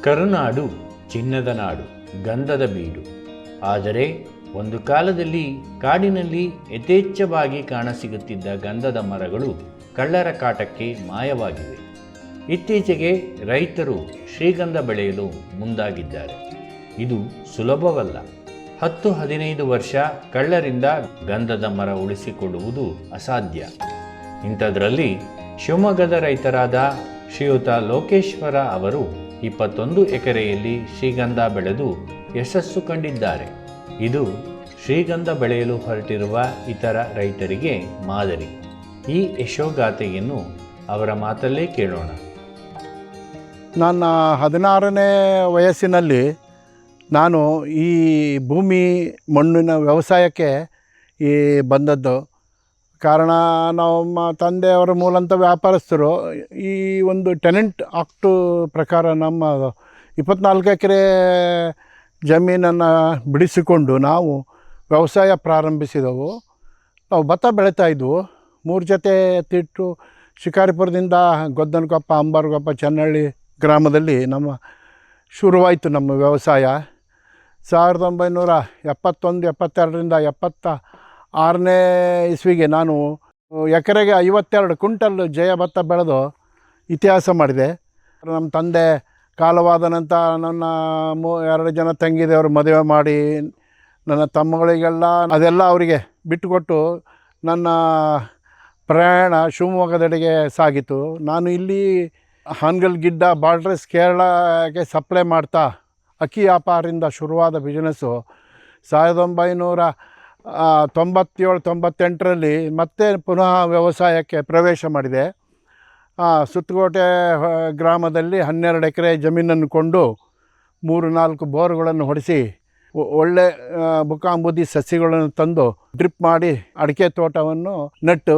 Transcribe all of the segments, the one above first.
ಕರುನಾಡು ಚಿನ್ನದ ನಾಡು, ಗಂಧದ ಬೀಡು. ಆದರೆ ಒಂದು ಕಾಲದಲ್ಲಿ ಕಾಡಿನಲ್ಲಿ ಯಥೇಚ್ಛವಾಗಿ ಕಾಣಸಿಗುತ್ತಿದ್ದ ಗಂಧದ ಮರಗಳು ಕಳ್ಳರ ಕಾಟಕ್ಕೆ ಮಾಯವಾಗಿವೆ. ಇತ್ತೀಚೆಗೆ ರೈತರು ಶ್ರೀಗಂಧ ಬೆಳೆಯಲು ಮುಂದಾಗಿದ್ದಾರೆ. ಇದು ಸುಲಭವಲ್ಲ. 10-15 ವರ್ಷ ಕಳ್ಳರಿಂದ ಗಂಧದ ಮರ ಉಳಿಸಿಕೊಳ್ಳುವುದು ಅಸಾಧ್ಯ. ಇಂಥದ್ರಲ್ಲಿ ಶಿವಮೊಗ್ಗದ ರೈತರಾದ ಶ್ರೀಯುತ ಲೋಕೇಶ್ವರ ಅವರು 21 ಎಕರೆಯಲ್ಲಿ ಶ್ರೀಗಂಧ ಬೆಳೆದು ಯಶಸ್ಸು ಕಂಡಿದ್ದಾರೆ. ಇದು ಶ್ರೀಗಂಧ ಬೆಳೆಯಲು ಹೊರಟಿರುವ ಇತರ ರೈತರಿಗೆ ಮಾದರಿ. ಈ ಯಶೋಗಾಥೆಯನ್ನು ಅವರ ಮಾತಲ್ಲೇ ಕೇಳೋಣ. ನನ್ನ 16ನೇ ವಯಸ್ಸಿನಲ್ಲಿ ನಾನು ಈ ಭೂಮಿ ಮಣ್ಣಿನ ವ್ಯವಸಾಯಕ್ಕೆ ಬಂದದ್ದು. ಕಾರಣ ನಮ್ಮ ತಂದೆಯವರ ಮೂಲಂತ ವ್ಯಾಪಾರಸ್ಥರು. ಈ ಒಂದು ಟೆನೆಂಟ್ ಆಕ್ಟ್ ಪ್ರಕಾರ ನಮ್ಮ 24 ಎಕರೆ ಜಮೀನನ್ನು ಬಿಡಿಸಿಕೊಂಡು ನಾವು ವ್ಯವಸಾಯ ಪ್ರಾರಂಭಿಸಿದೆವು. ನಾವು ಭತ್ತ ಬೆಳೀತಾಯಿದ್ವು. 3 ಜೊತೆ ತಿಟ್ಟು ಶಿಕಾರಿಪುರದಿಂದ ಗೊದ್ದನಕೊಪ್ಪ, ಅಂಬಾರಗೊಪ್ಪ, ಚನ್ನಹಳ್ಳಿ ಗ್ರಾಮದಲ್ಲಿ ಶುರುವಾಯಿತು ನಮ್ಮ ವ್ಯವಸಾಯ. 1971-72ರಿಂದ 76ನೇ ಇಸ್ವಿಗೆ ನಾನು ಎಕರೆಗೆ 52 ಕ್ವಿಂಟಲ್ ಜಯ ಭತ್ತ ಬೆಳೆದು ಇತಿಹಾಸ ಮಾಡಿದೆ. ನಮ್ಮ ತಂದೆ ಕಾಲವಾದ ನಂತರ ನನ್ನ 2 ಜನ ತಂಗಿದವರು ಮದುವೆ ಮಾಡಿ ನನ್ನ ತಮ್ಮಗಳಿಗೆಲ್ಲ ಅದೆಲ್ಲ ಅವರಿಗೆ ಬಿಟ್ಟುಕೊಟ್ಟು ನನ್ನ ಪ್ರಯಾಣ ಶಿವಮೊಗ್ಗದೆಡೆಗೆ ಸಾಗಿತು. ನಾನು ಇಲ್ಲಿ ಹಾನಗಲ್ ಗಿಡ್ಡ ಬಾರ್ಡ್ರಸ್ ಕೇರಳಕ್ಕೆ ಸಪ್ಲೈ ಮಾಡ್ತಾ ಅಕ್ಕಿ ವ್ಯಾಪಾರದಿಂದ ಶುರುವಾದ ಬಿಸ್ನೆಸ್ಸು 1997-98ರಲ್ಲಿ ಮತ್ತೆ ಪುನಃ ವ್ಯವಸಾಯಕ್ಕೆ ಪ್ರವೇಶ ಮಾಡಿದೆ. ಸುತ್ತಕೋಟೆ ಗ್ರಾಮದಲ್ಲಿ 12 ಎಕರೆ ಜಮೀನನ್ನು ಕೊಂಡು 3-4 ಬೋರ್ಗಳನ್ನು ಹೊಡೆಸಿ ಒಳ್ಳೆ ಬುಕ್ಕಾಂಬುದಿ ಸಸಿಗಳನ್ನು ತಂದು ಡ್ರಿಪ್ ಮಾಡಿ ಅಡಿಕೆ ತೋಟವನ್ನು ನೆಟ್ಟು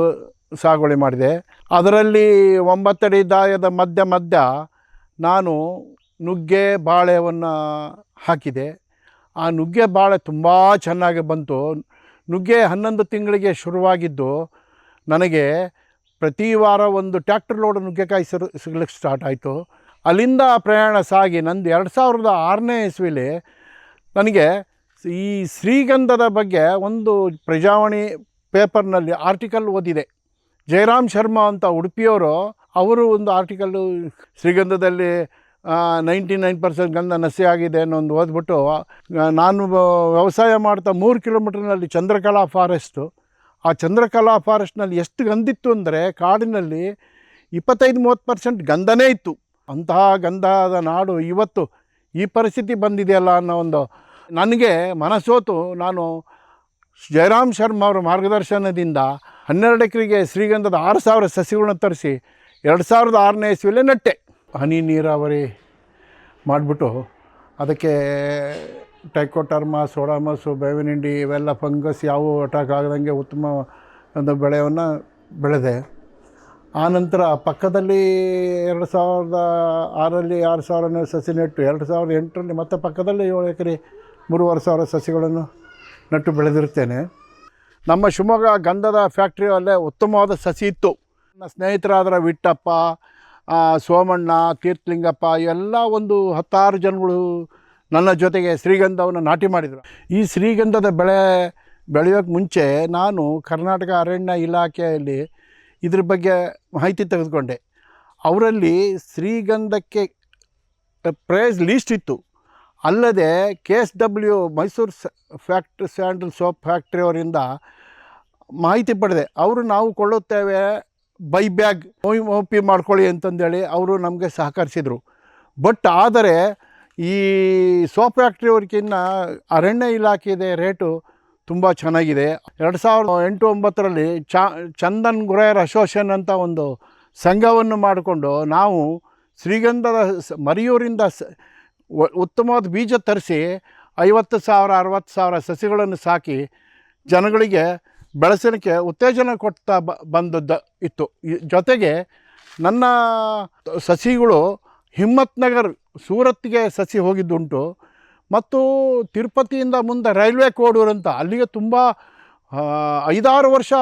ಸಾಗುವಳಿ ಮಾಡಿದೆ. ಅದರಲ್ಲಿ 9 ಅಡಿ ದಾಯದ ಮಧ್ಯ ನಾನು ನುಗ್ಗೆ ಬಾಳೆವನ್ನು ಹಾಕಿದೆ. ಆ ನುಗ್ಗೆ ಬಾಳೆ ತುಂಬ ಚೆನ್ನಾಗಿ ಬಂತು. ನುಗ್ಗೆ 11 ತಿಂಗಳಿಗೆ ಶುರುವಾಗಿದ್ದು ನನಗೆ ಪ್ರತಿ ವಾರ ಒಂದು ಟ್ಯಾಕ್ಟರ್ ಲೋಡ್ ನುಗ್ಗೆಕಾಯಿ ಸಿಗ್ಲಿಕ್ಕೆ ಸ್ಟಾರ್ಟ್ ಆಯಿತು. ಅಲ್ಲಿಂದ ಪ್ರಯಾಣ ಸಾಗಿ ನಂದು 2006ನೇ ಇಸ್ವಿಲಿ ನನಗೆ ಈ ಶ್ರೀಗಂಧದ ಬಗ್ಗೆ ಒಂದು ಪ್ರಜಾವಾಣಿ ಪೇಪರ್ನಲ್ಲಿ ಆರ್ಟಿಕಲ್ ಓದಿದೆ. ಜಯರಾಮ್ ಶರ್ಮಾ ಅಂತ ಉಡುಪಿಯವರು ಅವರು ಒಂದು ಆರ್ಟಿಕಲ್ಲು ಶ್ರೀಗಂಧದಲ್ಲಿ 99% ಗಂಧ ನಶೆ ಆಗಿದೆ ಅನ್ನೋ ಓದ್ಬಿಟ್ಟು ನಾನು ವ್ಯವಸಾಯ ಮಾಡ್ತಾ 3 ಕಿಲೋಮೀಟ್ರ್ನಲ್ಲಿ ಚಂದ್ರಕಲಾ ಫಾರೆಸ್ಟು. ಆ ಚಂದ್ರಕಲಾ ಫಾರೆಸ್ಟ್ನಲ್ಲಿ ಎಷ್ಟು ಗಂಧಿತ್ತು ಅಂದರೆ ಕಾಡಿನಲ್ಲಿ 25-30% ಗಂಧನೇ ಇತ್ತು. ಅಂತಹ ಗಂಧದ ನಾಡು ಇವತ್ತು ಈ ಪರಿಸ್ಥಿತಿ ಬಂದಿದೆಯಲ್ಲ ಅನ್ನೋ ಒಂದು ನನಗೆ ಮನಸೋತು ನಾನು ಜಯರಾಮ್ ಶರ್ಮಾ ಅವರ ಮಾರ್ಗದರ್ಶನದಿಂದ 12 ಎಕರೆಗೆ ಶ್ರೀಗಂಧದ 6,000 ಸಸಿಗಳನ್ನ ತರಿಸಿ 2006ನೇ ಇಸ್ವಿಲೇ ನೆಟ್ಟೆ. ಹನಿ ನೀರಾವರಿ ಮಾಡಿಬಿಟ್ಟು ಅದಕ್ಕೆ ಟೈಕೋಟರ್ಮ, ಸೋಡಾಮಸು, ಬೇವಿನ ಹಿಂಡಿ ಇವೆಲ್ಲ ಫಂಗಸ್ ಯಾವುವು ಅಟ್ಯಾಕ್ ಆಗದಂಗೆ ಉತ್ತಮ ಒಂದು ಬೆಳೆಯನ್ನು ಬೆಳೆದೆ. ಆನಂತರ ಪಕ್ಕದಲ್ಲಿ 2006ರಲ್ಲಿ 6,000 ಸಸಿ ನೆಟ್ಟು 2008ರಲ್ಲಿ ಮತ್ತೆ ಪಕ್ಕದಲ್ಲಿ 7 ಎಕರೆ 3,500 ಸಸಿಗಳನ್ನು ನೆಟ್ಟು ಬೆಳೆದಿರ್ತೇನೆ. ನಮ್ಮ ಶಿವಮೊಗ್ಗ ಗಂಧದ ಫ್ಯಾಕ್ಟ್ರಿಯಲ್ಲೇ ಉತ್ತಮವಾದ ಸಸಿ ಇತ್ತು. ನನ್ನ ಸ್ನೇಹಿತರಾದ ವಿಟ್ಟಪ್ಪ, ಸೋಮಣ್ಣ, ತೀರ್ಥಲಿಂಗಪ್ಪ ಎಲ್ಲ ಒಂದು 10-6 ಜನಗಳು ನನ್ನ ಜೊತೆಗೆ ಶ್ರೀಗಂಧವನ್ನು ನಾಟಿ ಮಾಡಿದರು. ಈ ಶ್ರೀಗಂಧದ ಬೆಳೆಯೋಕ್ಕೆ ಮುಂಚೆ ನಾನು ಕರ್ನಾಟಕ ಅರಣ್ಯ ಇಲಾಖೆಯಲ್ಲಿ ಇದ್ರ ಬಗ್ಗೆ ಮಾಹಿತಿ ತೆಗೆದುಕೊಂಡೆ. ಅವರಲ್ಲಿ ಶ್ರೀಗಂಧಕ್ಕೆ ಪ್ರೈಸ್ ಲೀಸ್ಟ್ ಇತ್ತು. ಅಲ್ಲದೆ KSW ಮೈಸೂರು ಸ್ಯಾಂಡಲ್ ಸೋಪ್ ಫ್ಯಾಕ್ಟ್ರಿಯವರಿಂದ ಮಾಹಿತಿ ಪಡೆದೆ. ಅವರು ನಾವು ಕೊಳ್ಳುತ್ತೇವೆ, ಬೈ ಬ್ಯಾಗ್ OP ಮಾಡ್ಕೊಳ್ಳಿ ಅಂತಂದೇಳಿ ಅವರು ನಮಗೆ ಸಹಕರಿಸಿದರು. ಬಟ್ ಆದರೆ ಈ ಸೋಪ್ ಫ್ಯಾಕ್ಟ್ರಿಯವ್ರಿಗಿನ್ನ ಅರಣ್ಯ ಇಲಾಖೆಯ ರೇಟು ತುಂಬ ಚೆನ್ನಾಗಿದೆ. 2008-09ರಲ್ಲಿ ಚಂದನ್ ಗುರೇರ್ ಅಸೋಸಿಯೇಷನ್ ಅಂತ ಒಂದು ಸಂಘವನ್ನು ಮಾಡಿಕೊಂಡು ನಾವು ಶ್ರೀಗಂಧದ ಮರಿಯೂರಿಂದ ಉತ್ತಮವಾದ ಬೀಜ ತರಿಸಿ 50,000-60,000 ಸಸಿಗಳನ್ನು ಸಾಕಿ ಜನಗಳಿಗೆ ಬೆಳೆಸಲಿಕ್ಕೆ ಉತ್ತೇಜನ ಕೊಡ್ತಾ ಬಂದದ್ದು ಇತ್ತು. ಜೊತೆಗೆ ನನ್ನ ಸಸಿಗಳು ಹಿಮ್ಮತ್ ನಗರ್ ಸೂರತ್ಗೆ ಸಸಿ ಹೋಗಿದ್ದುಂಟು. ಮತ್ತು ತಿರುಪತಿಯಿಂದ ಮುಂದೆ ರೈಲ್ವೆ ಕೋಡೂರು ಅಂತ ಅಲ್ಲಿಗೆ ತುಂಬ 5-6 ವರ್ಷ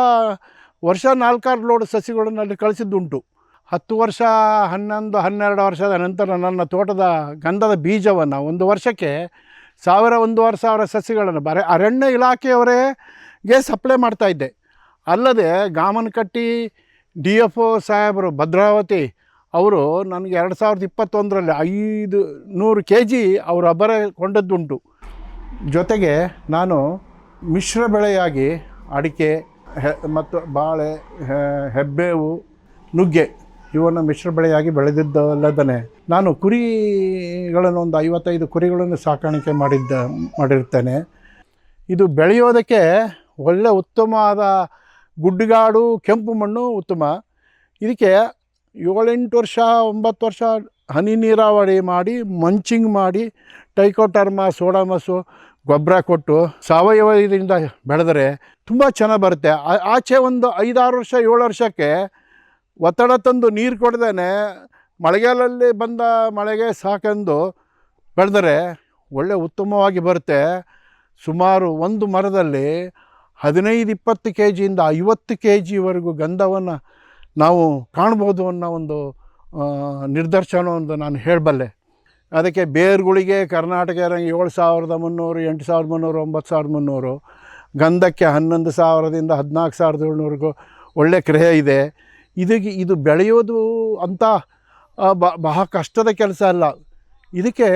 4-6 ಲೋಡ್ ಸಸಿಗಳನ್ನು ಅಲ್ಲಿ ಕಳಿಸಿದ್ದುಂಟು. 10 ವರ್ಷ 11 12 ವರ್ಷದ ನಂತರ ನನ್ನ ತೋಟದ ಗಂಧದ ಬೀಜವನ್ನು ಒಂದು ವರ್ಷಕ್ಕೆ 1,000-1,500 ಸಸಿಗಳನ್ನು ಅರಣ್ಯ ಇಲಾಖೆಯವರಿಗೆ ಸಪ್ಲೈ ಮಾಡ್ತಾಯಿದ್ದೆ. ಅಲ್ಲದೆ ಗಾಮನಕಟ್ಟಿ DFO ಸಾಹೇಬರು ಭದ್ರಾವತಿ ಅವರು ನನಗೆ 2021ರಲ್ಲಿ 500 kg ಅವರು ಅಬ್ಬರ ಕೊಂಡದ್ದುಂಟು. ಜೊತೆಗೆ ನಾನು ಮಿಶ್ರ ಬೆಳೆಯಾಗಿ ಅಡಿಕೆ ಮತ್ತು ಬಾಳೆ, ಹೆಬ್ಬೇವು, ನುಗ್ಗೆ ಇವನ್ನು ಮಿಶ್ರ ಬೆಳೆಯಾಗಿ ಬೆಳೆದಿದ್ದಲ್ಲದೇ ನಾನು ಕುರಿಗಳನ್ನು ಒಂದು 55 ಕುರಿಗಳನ್ನು ಸಾಕಾಣಿಕೆ ಮಾಡಿರ್ತೇನೆ. ಇದು ಬೆಳೆಯೋದಕ್ಕೆ ಒಳ್ಳೆ ಉತ್ತಮವಾದ ಗುಡ್ಡಗಾಡು ಕೆಂಪು ಮಣ್ಣು ಉತ್ತಮ. ಇದಕ್ಕೆ 7-8 ವರ್ಷ 9 ವರ್ಷ ಹನಿ ನೀರಾವರಿ ಮಾಡಿ ಮಂಚಿಂಗ್ ಮಾಡಿ ಟೈಕೋಟರ್ಮ ಸೋಡಾಮಸು ಗೊಬ್ಬರ ಕೊಟ್ಟು ಸಾವಯವ ಇದರಿಂದ ಬೆಳೆದರೆ ತುಂಬ ಚೆನ್ನಾಗಿ ಬರುತ್ತೆ. ಆಚೆ ಒಂದು 5-6 ವರ್ಷ 7 ವರ್ಷಕ್ಕೆ ಒತ್ತಡ ತಂದು ನೀರು ಕೊಡ್ದೇ ಮಳೆಗಾಲದಲ್ಲಿ ಬಂದ ಮಳೆಗೆ ಸಾಕೆಂದು ಬೆಳೆದರೆ ಒಳ್ಳೆ ಉತ್ತಮವಾಗಿ ಬರುತ್ತೆ. ಸುಮಾರು ಒಂದು ಮರದಲ್ಲಿ 15-20 kgಯಿಂದ 50 kgವರೆಗೂ ಗಂಧವನ್ನು ನಾವು ಕಾಣ್ಬೋದು ಅನ್ನೋ ಒಂದು ನಿದರ್ಶನವನ್ನು ನಾನು ಹೇಳಬಲ್ಲೆ. ಅದಕ್ಕೆ ಬೇರುಗಳಿಗೆ ಕರ್ನಾಟಕ 7,300, 8,300, 9,300, ಗಂಧಕ್ಕೆ 11,000ದಿಂದ 14,700ವರೆಗೂ ಒಳ್ಳೆ ಕ್ರಯ ಇದೆ. ಇದು ಬೆಳೆಯೋದು ಅಂತ ಬಹಳ ಕಷ್ಟದ ಕೆಲಸ ಅಲ್ಲ. ಇದಕ್ಕೆ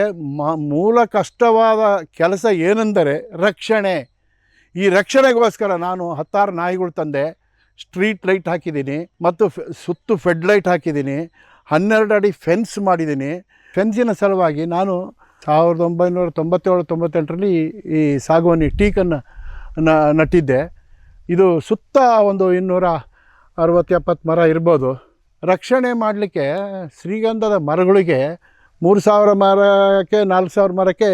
ಮೂಲ ಕಷ್ಟವಾದ ಕೆಲಸ ಏನೆಂದರೆ ರಕ್ಷಣೆ. ಈ ರಕ್ಷಣೆಗೋಸ್ಕರ ನಾನು 16 ನಾಯಿಗಳು ತಂದೆ, ಸ್ಟ್ರೀಟ್ ಲೈಟ್ ಹಾಕಿದ್ದೀನಿ ಮತ್ತು ಸುತ್ತು ಫೆಡ್ ಲೈಟ್ ಹಾಕಿದ್ದೀನಿ, 12 ಅಡಿ ಫೆನ್ಸ್ ಮಾಡಿದ್ದೀನಿ. ಫೆನ್ಸಿನ ಸಲುವಾಗಿ ನಾನು 1997-98ರಲ್ಲಿ ಈ ಸಾಗುವಾನಿ ಟೀಕನ್ನು ನಟ್ಟಿದ್ದೆ. ಇದು ಸುತ್ತ ಒಂದು 260-70 ಮರ ಇರ್ಬೋದು. ರಕ್ಷಣೆ ಮಾಡಲಿಕ್ಕೆ ಶ್ರೀಗಂಧದ ಮರಗಳಿಗೆ 3,000 ಮರಕ್ಕೆ 4,000 ಮರಕ್ಕೆ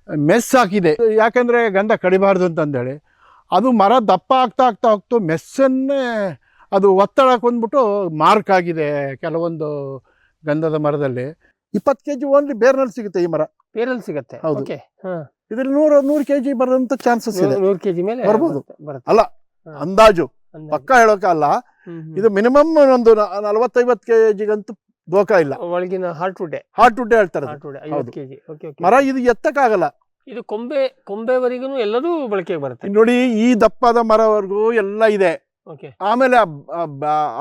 ಮೆಸ್ ಹಾಕಿದೆ. ಯಾಕಂದರೆ ಗಂಧ ಕಡಿಬಾರ್ದು ಅಂತಂದೇಳಿ ಅದು ಮರ ದಪ್ಪ ಆಗ್ತಾ ಹೋಗ್ತು ಮೆಸ್ಸನ್ನೇ ಅದು ಒತ್ತಡ ಕೊಂದ್ಬಿಟ್ಟು ಮಾರ್ಕ್ ಆಗಿದೆ. ಕೆಲವೊಂದು ಗಂಧದ ಮರದಲ್ಲಿ 20 kg ಓನ್ಲಿ ಬೇರ್ನಲ್ಲಿ ಸಿಗುತ್ತೆ. ಈ ಮರ ಬೇರಲ್ಲಿ ಸಿಗುತ್ತೆ. ಹೌದು. ಓಕೆ. ಇದ್ರಲ್ಲಿ 100 kg ಬರೋಂಥ ಚಾನ್ಸಸ್ ಇದೆ. 100 kg ಮೇಲೆ ಬರ್ಬೋದು. ಬರುತ್ತೆ. ಅಲ್ಲ, ಅಂದಾಜು ಪಕ್ಕ ಹೇಳೋಕ್ಕಲ್ಲ. ಇದು ಮಿನಿಮಮ್ ಒಂದು 40-50 kgಗಂತೂ ದೋಖ ಇಲ್ಲ. ಒಳಗಿನ ಹಾರ್ಟ್ವುಡ್ ಹೇಳ್ತಾರೆ. 50 kg. Okay okay. ಮರ ಇದು ಎತ್ತಕ್ಕಾಗಲ್ಲ. ಇದು ಕೊಂಬೆವರೆಗೂ ಎಲ್ಲದೂ ಬಳಕೆಗೆ ಬರುತ್ತೆ. ನೋಡಿ, ಈ ದಪ್ಪದ ಮರವರೆಗೂ ಎಲ್ಲ ಇದೆ. ಓಕೆ. ಆಮೇಲೆ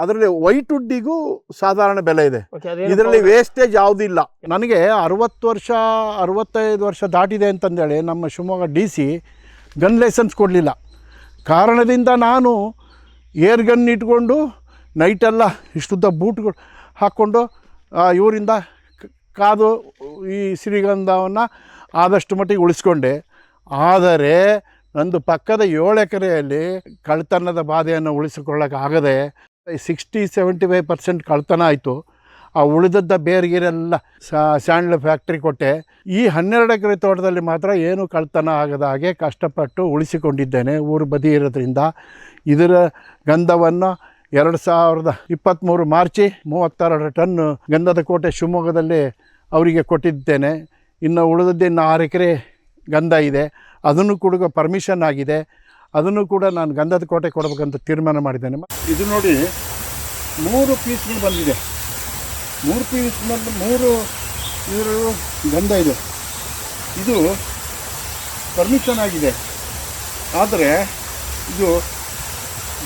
ಅದರಲ್ಲಿ ವೈಟ್ ವುಡ್ಡಿಗೂ ಸಾಧಾರಣ ಬೆಲೆ ಇದೆ. ಓಕೆ. ಇದರಲ್ಲಿ ವೇಸ್ಟೇಜ್ ಯಾವುದಿಲ್ಲ. ನನಗೆ 60 ವರ್ಷ 65 ವರ್ಷ ದಾಟಿದೆ ಅಂತಂದೇಳಿ ನಮ್ಮ ಶಿವಮೊಗ್ಗ DC ಗನ್ ಲೈಸೆನ್ಸ್ ಕೊಡಲಿಲ್ಲ. ಕಾರಣದಿಂದ ನಾನು ಏರ್ ಗನ್ ಇಟ್ಕೊಂಡು ನೈಟೆಲ್ಲ ಇಷ್ಟುದ್ದ ಬೂಟ್ಗಳು ಹಾಕ್ಕೊಂಡು ಇವರಿಂದ ಕಾದು ಈ ಶ್ರೀಗಂಧವನ್ನು ಆದಷ್ಟು ಮಟ್ಟಿಗೆ ಉಳಿಸ್ಕೊಂಡೆ. ಆದರೆ ನಂದು ಪಕ್ಕದ 7 ಎಕರೆಯಲ್ಲಿ ಕಳ್ತನದ ಬಾಧೆಯನ್ನು ಉಳಿಸಿಕೊಳ್ಳೋಕ್ಕಾಗದೆ 60-75% ಕಳ್ತನ ಆಯಿತು. ಆ ಉಳಿದದ್ದ ಬೇರೆಗೆಲ್ಲ ಸ್ಯಾಂಡ್ಲ್ ಫ್ಯಾಕ್ಟ್ರಿ ಕೊಟ್ಟೆ. ಈ 12 ಎಕರೆ ತೋಟದಲ್ಲಿ ಮಾತ್ರ ಏನು ಕಳ್ತನ ಆಗದ ಹಾಗೆ ಕಷ್ಟಪಟ್ಟು ಉಳಿಸಿಕೊಂಡಿದ್ದೇನೆ. ಊರು ಬದಿ ಇರೋದ್ರಿಂದ ಇದರ ಗಂಧವನ್ನು 2023 ಮಾರ್ಚ್ 32 ಟನ್ ಗಂಧದ ಕೋಟೆ ಶಿವಮೊಗ್ಗದಲ್ಲಿ ಅವರಿಗೆ ಕೊಟ್ಟಿದ್ದೇನೆ. ಇನ್ನು ಉಳಿದದ್ದು 6 ಎಕರೆ ಗಂಧ ಇದೆ. ಅದನ್ನು ಕೂಡ ಪರ್ಮಿಷನ್ ಆಗಿದೆ. ಅದನ್ನು ಕೂಡ ನಾನು ಗಂಧದ ಕೋಟೆ ಕೊಡಬೇಕಂತ ತೀರ್ಮಾನ ಮಾಡಿದ್ದೇನೆ. ಇದು ನೋಡಿ, 3 ಪೀಸ್ಗಳು ಬಂದಿದೆ. 3 ಪೀಸ್ನಲ್ಲಿ 3 ಇದರ ಗಂಧ ಇದೆ. ಇದು ಪರ್ಮಿಷನ್ ಆಗಿದೆ. ಆದರೆ ಇದು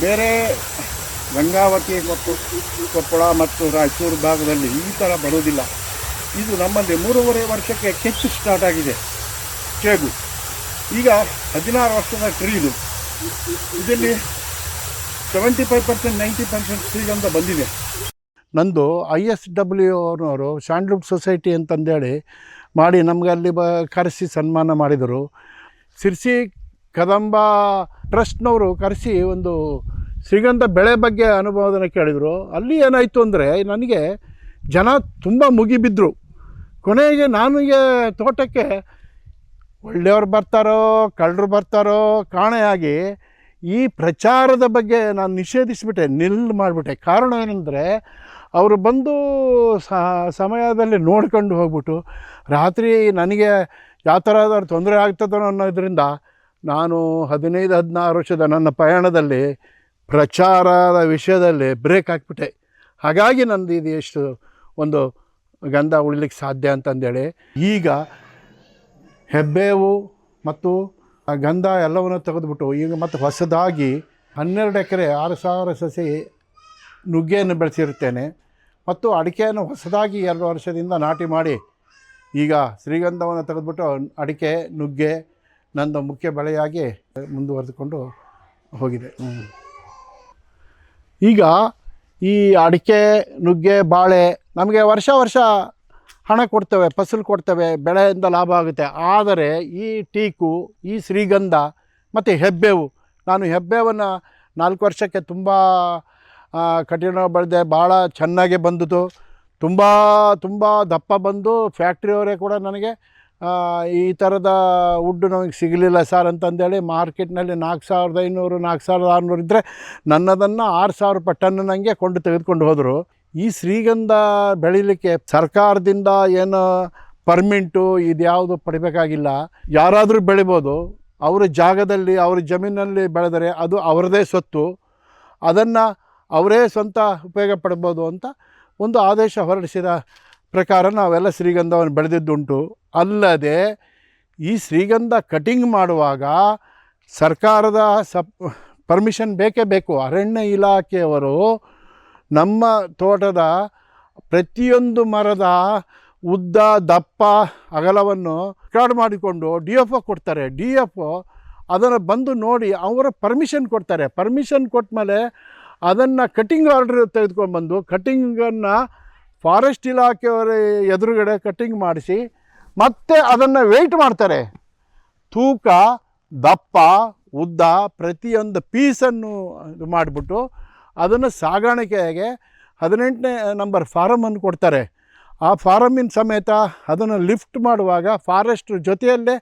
ಬೇರೆ ಗಂಗಾವತಿ ಮತ್ತು ಕೊಪ್ಪಳ ಮತ್ತು ರಾಯಚೂರು ಭಾಗದಲ್ಲಿ ಈ ಥರ ಬರೋದಿಲ್ಲ. ಇದು ನಮ್ಮಲ್ಲಿ 3.5 ವರ್ಷಕ್ಕೆ ಕೆಚ್ಚು ಸ್ಟಾರ್ಟ್ ಆಗಿದೆ. ಚೇಗು ಈಗ 16 ವರ್ಷದ ಟ್ರೀ ಇದು. ಇದರಲ್ಲಿ 75% 90% ಶ್ರೀಗಂಧ ಬಂದಿದೆ. ನಂದು ISW ಅವ್ರವರು ಸ್ಯಾಂಡ್ಲ್ವುಡ್ ಸೊಸೈಟಿ ಅಂತಂದೇಳಿ ಮಾಡಿ ನಮಗೆ ಅಲ್ಲಿ ಕರೆಸಿ ಸನ್ಮಾನ ಮಾಡಿದರು. ಸಿರ್ಸಿ ಕದಂಬ ಟ್ರಸ್ಟ್ನವರು ಕರೆಸಿ ಒಂದು ಶ್ರೀಗಂಧ ಬೆಳೆ ಬಗ್ಗೆ ಅನುಭವನ ಕೇಳಿದರು. ಅಲ್ಲಿ ಏನಾಯಿತು ಅಂದರೆ ನನಗೆ ಜನ ತುಂಬ ಮುಗಿಬಿದ್ದರು. ಕೊನೆಗೆ ನನಗೆ ತೋಟಕ್ಕೆ ಒಳ್ಳೆಯವ್ರು ಬರ್ತಾರೋ ಕಳ್ಳರು ಬರ್ತಾರೋ ಕಾಣೆಯಾಗಿ ಈ ಪ್ರಚಾರದ ಬಗ್ಗೆ ನಾನು ನಿಷೇಧಿಸಿಬಿಟ್ಟೆ, ಮಾಡಿಬಿಟ್ಟೆ. ಕಾರಣ ಏನಂದರೆ ಅವರು ಬಂದು ಸಮಯದಲ್ಲಿ ನೋಡ್ಕೊಂಡು ಹೋಗ್ಬಿಟ್ಟು ರಾತ್ರಿ ನನಗೆ ಯಾವ ಥರ ತೊಂದರೆ ಆಗ್ತದೋ ಅನ್ನೋದ್ರಿಂದ ನಾನು 15-16 ವರ್ಷದ ನನ್ನ ಪಯಣದಲ್ಲಿ ಪ್ರಚಾರದ ವಿಷಯದಲ್ಲಿ ಬ್ರೇಕ್ ಹಾಕಿಬಿಟ್ಟೆ. ಹಾಗಾಗಿ ನಂದು ಇದು ಎಷ್ಟು ಒಂದು ಗಂಧ ಉಳಿಲಿಕ್ಕೆ ಸಾಧ್ಯ ಅಂತಂದೇಳಿ ಈಗ ಹೆಬ್ಬೇವು ಮತ್ತು ಆ ಗಂಧ ಎಲ್ಲವನ್ನು ತೆಗೆದುಬಿಟ್ಟು ಈಗ ಮತ್ತು ಹೊಸದಾಗಿ 12 ಎಕರೆ 6,000 ಸಸಿ ನುಗ್ಗೆಯನ್ನು ಬೆಳೆಸಿರುತ್ತೇನೆ ಮತ್ತು ಅಡಿಕೆಯನ್ನು ಹೊಸದಾಗಿ 2 ವರ್ಷದಿಂದ ನಾಟಿ ಮಾಡಿ ಈಗ ಶ್ರೀಗಂಧವನ್ನು ತೆಗೆದುಬಿಟ್ಟು ಅಡಿಕೆ ನುಗ್ಗೆ ನಂದು ಮುಖ್ಯ ಬೆಳೆಯಾಗಿ ಮುಂದುವರೆದುಕೊಂಡು ಹೋಗಿದೆ. ಈಗ ಈ ಅಡಿಕೆ ನುಗ್ಗೆ ಬಾಳೆ ನಮಗೆ ವರ್ಷ ವರ್ಷ ಹಣ ಕೊಡ್ತವೆ, ಫಸಲು ಕೊಡ್ತವೆ, ಬೆಳೆಯಿಂದ ಲಾಭ ಆಗುತ್ತೆ. ಆದರೆ ಈ ಟೀಕು, ಈ ಶ್ರೀಗಂಧ ಮತ್ತು ಹೆಬ್ಬೇವು, ನಾನು ಹೆಬ್ಬೇವನ್ನು 4 ವರ್ಷಕ್ಕೆ ತುಂಬ ಕಠಿಣ ಬೆಳೆದೆ, ಭಾಳ ಚೆನ್ನಾಗಿ ಬಂದಿತು, ತುಂಬ ದಪ್ಪ ಬಂದು ಫ್ಯಾಕ್ಟ್ರಿಯವರೇ ಕೂಡ ನನಗೆ ಈ ಥರದ ವುಡ್ಡು ನಮಗೆ ಸಿಗಲಿಲ್ಲ ಸರ್ ಅಂತಂದೇಳಿ ಮಾರ್ಕೆಟ್ನಲ್ಲಿ 4,500 4,600 ಇದ್ದರೆ ನನ್ನದನ್ನು 6,000 ರೂಪಾಯಿ ಟನ್ ನನಗೆ ತೆಗೆದುಕೊಂಡು ಹೋದರು. ಈ ಶ್ರೀಗಂಧ ಬೆಳೀಲಿಕ್ಕೆ ಸರ್ಕಾರದಿಂದ ಏನು ಪರ್ಮಿಂಟು ಇದ್ಯಾವುದು ಪಡಿಬೇಕಾಗಿಲ್ಲ, ಯಾರಾದರೂ ಬೆಳಿಬೋದು. ಅವರ ಜಾಗದಲ್ಲಿ ಅವ್ರ ಜಮೀನಲ್ಲಿ ಬೆಳೆದರೆ ಅದು ಅವರದೇ ಸ್ವತ್ತು, ಅದನ್ನು ಅವರೇ ಸ್ವಂತ ಉಪಯೋಗ ಪಡ್ಬೋದು ಅಂತ ಒಂದು ಆದೇಶ ಹೊರಡಿಸಿದ ಪ್ರಕಾರ ನಾವೆಲ್ಲ ಶ್ರೀಗಂಧವನ್ನು ಬೆಳೆದಿದ್ದುಂಟು. ಅಲ್ಲದೆ ಈ ಶ್ರೀಗಂಧ ಕಟಿಂಗ್ ಮಾಡುವಾಗ ಸರ್ಕಾರದ ಪರ್ಮಿಷನ್ ಬೇಕೇ ಬೇಕು. ಅರಣ್ಯ ಇಲಾಖೆಯವರು ನಮ್ಮ ತೋಟದ ಪ್ರತಿಯೊಂದು ಮರದ ಉದ್ದ, ದಪ್ಪ, ಅಗಲವನ್ನು ರೆಕಾರ್ಡ್ ಮಾಡಿಕೊಂಡು DFO ಕೊಡ್ತಾರೆ. DFO ಅದನ್ನು ಬಂದು ನೋಡಿ ಅವರ ಪರ್ಮಿಷನ್ ಕೊಡ್ತಾರೆ. ಪರ್ಮಿಷನ್ ಕೊಟ್ಟ ಮೇಲೆ ಅದನ್ನು ಕಟಿಂಗ್ ಆರ್ಡ್ರ್ ತೆಗೆದುಕೊಂಡು ಬಂದು ಕಟಿಂಗನ್ನು ಫಾರೆಸ್ಟ್ ಇಲಾಖೆಯವರ ಎದುರುಗಡೆ ಕಟಿಂಗ್ ಮಾಡಿಸಿ ಮತ್ತೆ ಅದನ್ನು ವೆಯ್ಟ್ ಮಾಡ್ತಾರೆ. ತೂಕ, ದಪ್ಪ, ಉದ್ದ ಪ್ರತಿಯೊಂದು ಪೀಸನ್ನು ಇದು ಮಾಡಿಬಿಟ್ಟು ಅದನ್ನು ಸಾಗಾಣಿಕೆಗೆ 18ನೇ ನಂಬರ್ ಫಾರಮನ್ನು ಕೊಡ್ತಾರೆ. ಆ ಫಾರಮಿನ ಸಮೇತ ಅದನ್ನು ಲಿಫ್ಟ್ ಮಾಡುವಾಗ ಫಾರೆಸ್ಟ್ ಜೊತೆಯಲ್ಲೇ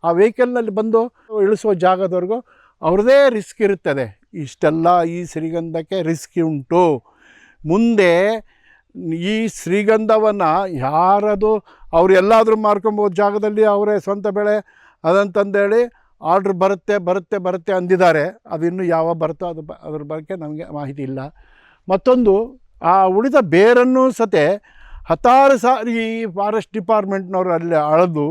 ಆ ವೆಹಿಕಲ್ನಲ್ಲಿ ಬಂದು ಇಳಿಸುವ ಜಾಗದವರೆಗೂ ಅವ್ರದ್ದೇ ರಿಸ್ಕ್ ಇರುತ್ತದೆ. ಇಷ್ಟೆಲ್ಲ ಈ ಶ್ರೀಗಂಧಕ್ಕೆ ರಿಸ್ಕ್ ಉಂಟು. ಮುಂದೆ ಈ ಶ್ರೀಗಂಧವನ್ನು ಯಾರದು ಅವ್ರು ಎಲ್ಲಾದರೂ ಮಾರ್ಕೊಬೋದು ಜಾಗದಲ್ಲಿ ಅವರೇ ಸ್ವಂತ ಬೆಳೆ ಅದಂತಂದೇಳಿ ಆರ್ಡ್ರ್ ಬರುತ್ತೆ ಅಂದಿದ್ದಾರೆ. ಅದು ಇನ್ನೂ ಯಾವಾಗ ಬರುತ್ತೋ ಅದ್ರ ಬಗ್ಗೆ ನಮಗೆ ಮಾಹಿತಿ ಇಲ್ಲ. ಮತ್ತೊಂದು ಆ ಉಳಿದ ಬೇರನ್ನು ಸತೆ 16 ಸಾರಿ ಫಾರೆಸ್ಟ್ ಡಿಪಾರ್ಟ್ಮೆಂಟ್ನವರು ಅಲ್ಲಿ ಅಳೆದು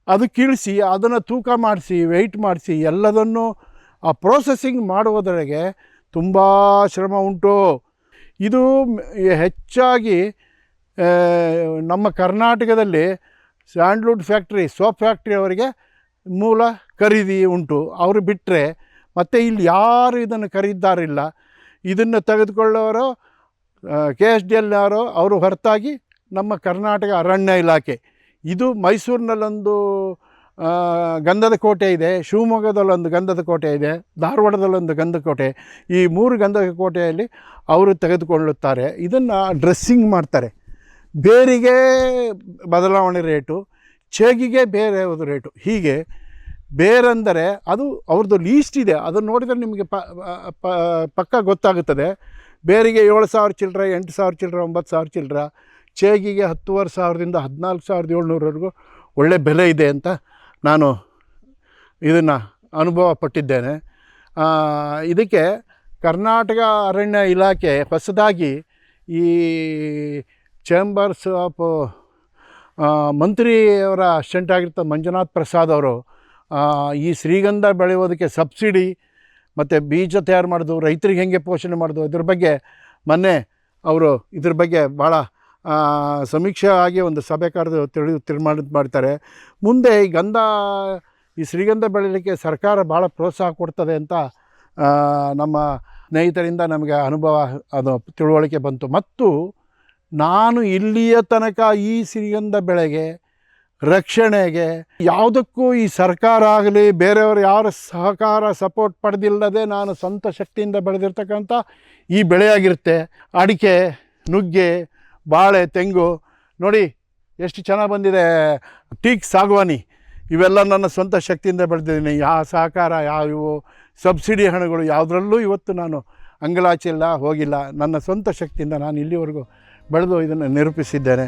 ಅದು ಕೀಳಿಸಿ ಅದನ್ನು ತೂಕ ಮಾಡಿಸಿ ವೆಯ್ಟ್ ಮಾಡಿಸಿ ಎಲ್ಲದನ್ನು ಆ ಪ್ರೋಸೆಸ್ಸಿಂಗ್ ಮಾಡುವುದರೊಳಗೆ ತುಂಬ ಶ್ರಮ ಉಂಟು. ಇದು ಹೆಚ್ಚಾಗಿ ನಮ್ಮ ಕರ್ನಾಟಕದಲ್ಲಿ ಸ್ಯಾಂಡ್ಲ್ವುಡ್ ಫ್ಯಾಕ್ಟ್ರಿ, ಸೋಪ್ ಫ್ಯಾಕ್ಟ್ರಿ ಅವರಿಗೆ ಮೂಲ ಖರೀದಿ ಉಂಟು. ಅವರು ಬಿಟ್ಟರೆ ಮತ್ತು ಇಲ್ಲಿ ಯಾರು ಇದನ್ನು ಖರೀದಿದಾರಿಲ್ಲ. ಇದನ್ನು ತೆಗೆದುಕೊಳ್ಳೋರು KSDL ಯಾರೋ ಅವರು ಹೊರತಾಗಿ ನಮ್ಮ ಕರ್ನಾಟಕ ಅರಣ್ಯ ಇಲಾಖೆ. ಇದು ಮೈಸೂರಿನಲ್ಲೊಂದು ಗಂಧದ ಕೋಟೆ ಇದೆ, ಶಿವಮೊಗ್ಗದಲ್ಲೊಂದು ಗಂಧದ ಕೋಟೆ ಇದೆ, ಧಾರವಾಡದಲ್ಲೊಂದು ಗಂಧದ ಕೋಟೆ. ಈ 3 ಗಂಧದ ಕೋಟೆಯಲ್ಲಿ ಅವರು ತೆಗೆದುಕೊಳ್ಳುತ್ತಾರೆ. ಇದನ್ನು ಡ್ರೆಸ್ಸಿಂಗ್ ಮಾಡ್ತಾರೆ. ಬೇರಿಗೆ ಬದಲಾವಣೆ ರೇಟು, ಚೇಗಿಗೆ ಬೇರೆ ಒಂದು ರೇಟು. ಹೀಗೆ ಬೇರೆಂದರೆ ಅದು ಅವ್ರದ್ದು ಲೀಸ್ಟ್ ಇದೆ. ಅದನ್ನು ನೋಡಿದರೆ ನಿಮಗೆ ಪಕ್ಕ ಗೊತ್ತಾಗುತ್ತದೆ. ಬೇರಿಗೆ 7,000 ಚಿಲ್ಲರೆ, 8,000 ಚಿಲ್ಲರೆ, 9,000 ಚಿಲ್ಲರೆ, ಚೇಗಿಗೆ 10,500ದಿಂದ 14,700ವರೆಗೂ ಒಳ್ಳೆ ಬೆಲೆ ಇದೆ ಅಂತ ನಾನು ಇದನ್ನು ಅನುಭವ ಪಟ್ಟಿದ್ದೇನೆ. ಇದಕ್ಕೆ ಕರ್ನಾಟಕ ಅರಣ್ಯ ಇಲಾಖೆ ಹೊಸದಾಗಿ ಈ ಚೇಂಬರ್ಸ್ ಆಫ್ ಮಂತ್ರಿಯವರ ಅಸಿಸ್ಟೆಂಟ್ ಆಗಿರ್ತಾರೆ ಮಂಜುನಾಥ್ ಪ್ರಸಾದ್ ಅವರು ಈ ಶ್ರೀಗಂಧ ಬೆಳೆಯೋದಕ್ಕೆ ಸಬ್ಸಿಡಿ ಮತ್ತು ಬೀಜ ತಯಾರು ಮಾಡೋದು, ರೈತರಿಗೆ ಹೇಗೆ ಪೋಷಣೆ ಮಾಡೋದು, ಇದ್ರ ಬಗ್ಗೆ ಮೊನ್ನೆ ಅವರು ಇದ್ರ ಬಗ್ಗೆ ಭಾಳ ಸಮೀಕ್ಷೆ ಆಗಿ ಒಂದು ಸಭೆ ಕರೆದು ಮಾಡ್ತಾರೆ. ಮುಂದೆ ಈ ಶ್ರೀಗಂಧ ಬೆಳೀಲಿಕ್ಕೆ ಸರ್ಕಾರ ಭಾಳ ಪ್ರೋತ್ಸಾಹ ಕೊಡ್ತದೆ ಅಂತ ನಮ್ಮ ಸ್ನೇಹಿತರಿಂದ ನಮಗೆ ಅನುಭವ ಅದು ತಿಳುವಳಿಕೆ ಬಂತು. ಮತ್ತು ನಾನು ಇಲ್ಲಿಯ ತನಕ ಈ ಶ್ರೀಗಂಧ ಬೆಳೆಗೆ ರಕ್ಷಣೆಗೆ ಯಾವುದಕ್ಕೂ ಈ ಸರ್ಕಾರ ಆಗಲಿ ಬೇರೆಯವರು ಯಾರ ಸಹಕಾರ ಸಪೋರ್ಟ್ ಪಡೆದಿಲ್ಲದೆ ನಾನು ಸ್ವಂತ ಶಕ್ತಿಯಿಂದ ಬೆಳೆದಿರ್ತಕ್ಕಂಥ ಈ ಬೆಳೆಯಾಗಿರುತ್ತೆ. ಅಡಿಕೆ, ನುಗ್ಗೆ, ಬಾಳೆ, ತೆಂಗು ನೋಡಿ ಎಷ್ಟು ಚೆನ್ನಾಗಿ ಬಂದಿದೆ. ಟೀಕ್, ಸಾಗವಾನಿ ಇವೆಲ್ಲ ನನ್ನ ಸ್ವಂತ ಶಕ್ತಿಯಿಂದ ಬೆಳೆದಿದ್ದೀನಿ. ಯಾವ ಸಹಕಾರ, ಯಾವ ಸಬ್ಸಿಡಿ ಹಣಗಳು ಯಾವುದರಲ್ಲೂ ಇವತ್ತು ನಾನು ಅಂಗಲಾಚಿಲ್ಲ, ಹೋಗಿಲ್ಲ. ನನ್ನ ಸ್ವಂತ ಶಕ್ತಿಯಿಂದ ನಾನು ಇಲ್ಲಿವರೆಗೂ ಬೆಳೆದು ಇದನ್ನು ನಿರೂಪಿಸಿದ್ದೇನೆ.